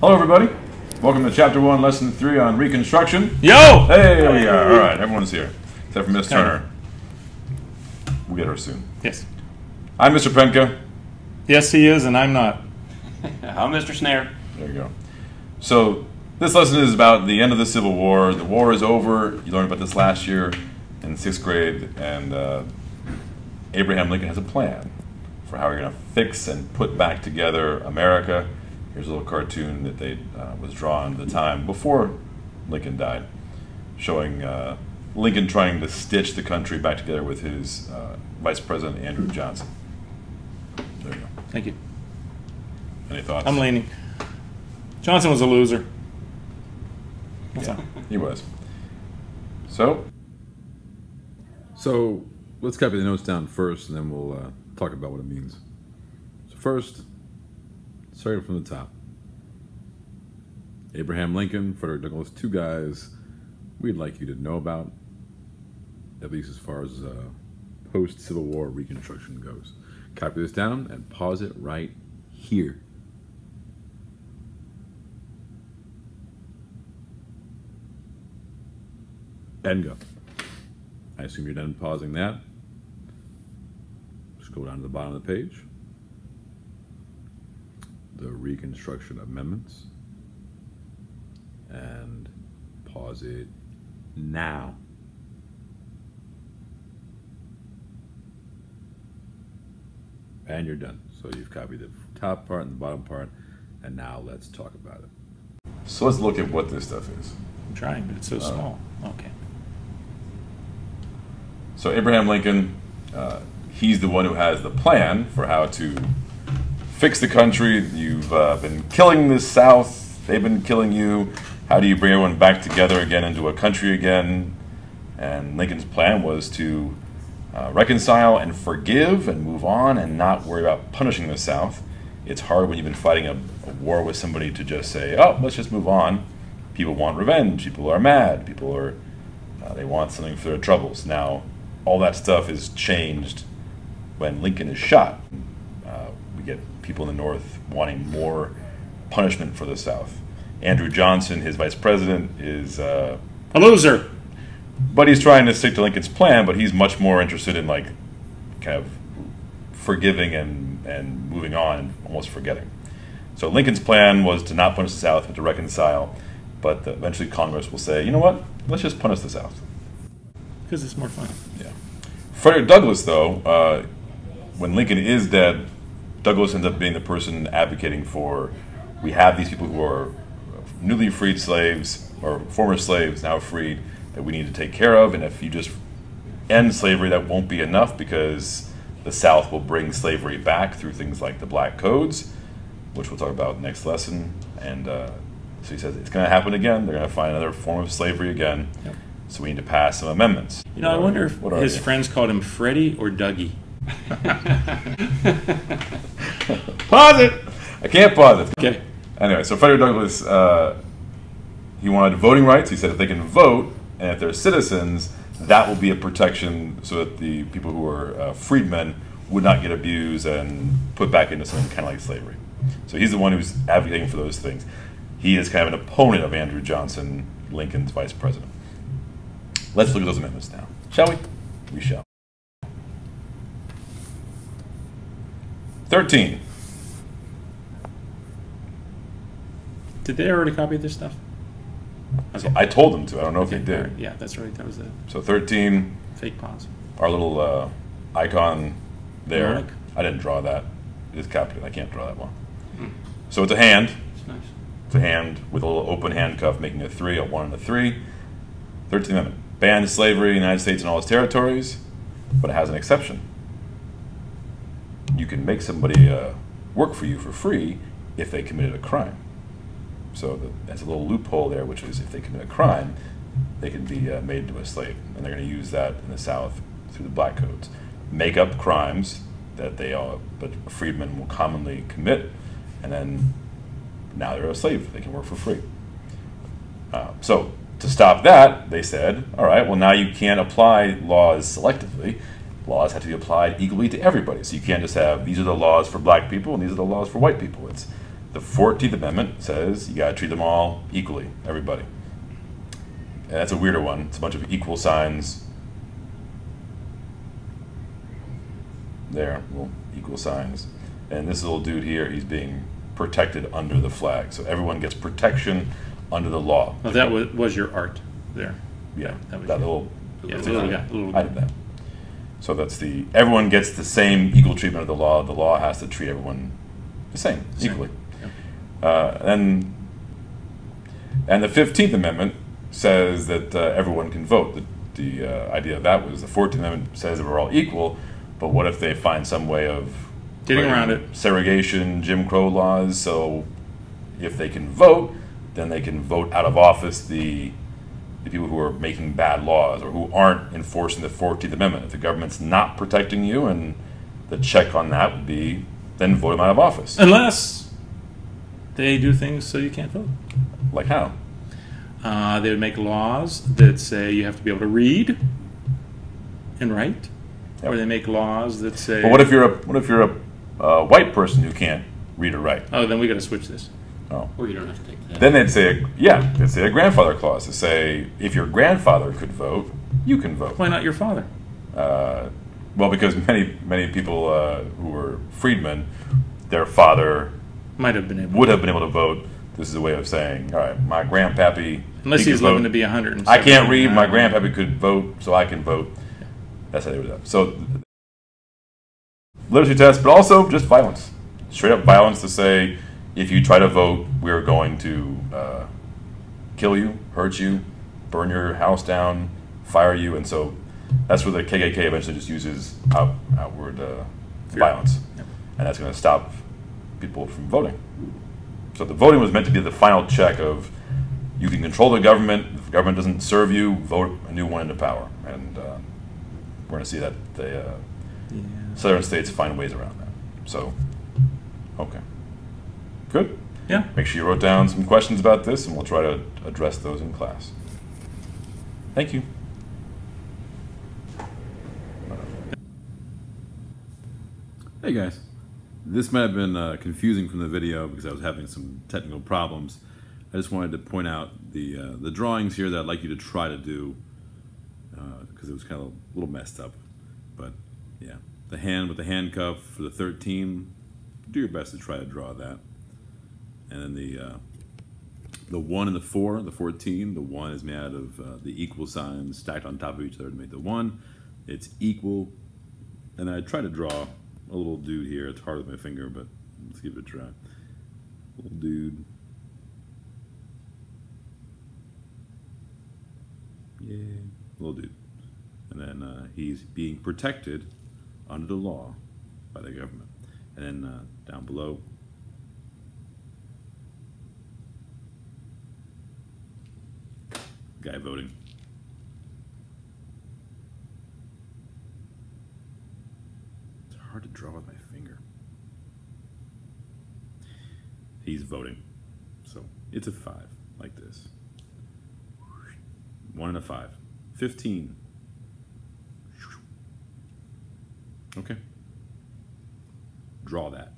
Hello, everybody. Welcome to Chapter 1, Lesson 3 on Reconstruction. Yo! Hey, there we are. All right, everyone's here. Except for Miss Turner. We'll get her soon. Yes. I'm Mr. Penka. Yes, he is, and I'm not. I'm Mr. Snare. There you go. So, this lesson is about the end of the Civil War. The war is over. You learned about this last year in 6th grade, and Abraham Lincoln has a plan for how we're going to fix and put back together America. Here's a little cartoon that they was drawn at the time before Lincoln died, showing Lincoln trying to stitch the country back together with his Vice President Andrew Johnson. There you go. Thank you. Any thoughts? I'm leaning. Johnson was a loser. Yeah, he was. So let's copy the notes down first, and then we'll talk about what it means. So first, starting from the top. Abraham Lincoln, Frederick Douglass, two guys we'd like you to know about, at least as far as post-Civil War Reconstruction goes. Copy this down and pause it right here. And go. I assume you're done pausing that. Scroll down to the bottom of the page. The Reconstruction Amendments, and pause it now. And you're done. So you've copied the top part and the bottom part, and now let's talk about it. So let's look at what this stuff is. I'm trying, but it's so small. Okay. So Abraham Lincoln, he's the one who has the plan for how to fix the country. You've been killing the South. They've been killing you. How do you bring everyone back together again into a country again? And Lincoln's plan was to reconcile and forgive and move on and not worry about punishing the South. It's hard when you've been fighting a war with somebody to just say, oh, let's just move on. People want revenge. People are mad. People are, they want something for their troubles. Now, all that stuff is changed when Lincoln is shot. We get people in the North wanting more punishment for the South. Andrew Johnson, his vice president, is a loser. But he's trying to stick to Lincoln's plan, but he's much more interested in like kind of forgiving and moving on and almost forgetting. So Lincoln's plan was to not punish the South, but to reconcile. But eventually Congress will say, you know what, let's just punish the South. Because it's more fun. Yeah. Frederick Douglass, though, when Lincoln is dead, Douglass ends up being the person advocating for, we have these people who are newly freed slaves, or former slaves, now freed, that we need to take care of, and if you just end slavery, that won't be enough, because the South will bring slavery back through things like the Black Codes, which we'll talk about next lesson, and so he says it's going to happen again, they're going to find another form of slavery again, yep. So we need to pass some amendments. You know, I wonder if his friends called him Freddie or Dougie. Pause it! I can't pause it. Okay. Anyway, so Frederick Douglass, he wanted voting rights. He said if they can vote, and if they're citizens, that will be a protection so that the people who are freedmen would not get abused and put back into something kind of like slavery. So he's the one who's advocating for those things. He is kind of an opponent of Andrew Johnson, Lincoln's vice president. Let's look at those amendments now. Shall we? We shall. 13. Did they already copy this stuff? Okay. So I told them to. I don't know if they did. Right. Yeah, that's right. That was it. So 13. Fake pause. Our little icon there. Like. I didn't draw that. It is copied. I can't draw that one. So it's a hand. It's nice. It's a hand with a little open handcuff making a 3, a 1, and a 3. 13th Amendment. Bans slavery in the United States and all its territories, but it has an exception. You can make somebody work for you for free if they committed a crime. So that's a little loophole there, which is if they commit a crime, they can be made into a slave. And they're going to use that in the South through the Black Codes. Make up crimes that but freedmen will commonly commit, and then now they're a slave. They can work for free. So to stop that, they said, all right, well, now you can't apply laws selectively. Laws have to be applied equally to everybody. So you can't just have, these are the laws for black people and these are the laws for white people. The 14th Amendment says you gotta treat them all equally, everybody. And that's a weirder one. It's a bunch of equal signs. There, little equal signs. And this little dude here, he's being protected under the flag. So everyone gets protection under the law. Well, that was your art there. Yeah, that was that your- little. Yeah, the little guy. Little I did that. So that's everyone gets the same equal treatment of the law. The law has to treat everyone the same, equally. Yep. And the 15th Amendment says that everyone can vote. The idea of that was the 14th Amendment says that we're all equal, but what if they find some way of Getting around it. Segregation, Jim Crow laws. So if they can vote, then they can vote out of office the people who are making bad laws or who aren't enforcing the 14th Amendment. If the government's not protecting you, and the check on that would be then vote them out of office. Unless they do things so you can't vote. Like how? They would make laws that say you have to be able to read and write, Yep. or they make laws that say. But what if you're a white person who can't read or write? Oh, then we got to switch this. Oh. Or you don't have to take that. Then they'd say a grandfather clause to say if your grandfather could vote, you can vote. Why not your father? Well, because many people who were freedmen, their father Might have been able. would have been able to vote. This is a way of saying, all right, my grandpappy. Unless he he's could vote. living to be 100. I can't read. My grandpappy could vote, so I can vote. That's how they would do that. So, literacy test, but also just violence. Straight up violence to say, if you try to vote, we're going to kill you, hurt you, burn your house down, fire you, and so that's where the KKK eventually just uses outward violence, Yep. and that's going to stop people from voting. So the voting was meant to be the final check of you can control the government. If the government doesn't serve you, vote a new one into power, and we're going to see that the southern states find ways around that. So, okay, good. Yeah. Make sure you wrote down some questions about this, and we'll try to address those in class. Thank you. Hey guys, this might have been confusing from the video because I was having some technical problems. I just wanted to point out the drawings here that I'd like you to try to do because it was kind of a little messed up. But yeah, the hand with the handcuff for the 13, do your best to try to draw that. And then the 1 and the 4, the 14, the 1 is made out of the equal signs stacked on top of each other to make the 1. It's equal. And I try to draw a little dude here. It's hard with my finger, but let's give it a try. Little dude. Yeah, little dude. And then he's being protected under the law by the government. And then down below, guy voting. It's hard to draw with my finger. He's voting. So it's a 5, like this. 1 and a 5. 15. Okay. Draw that.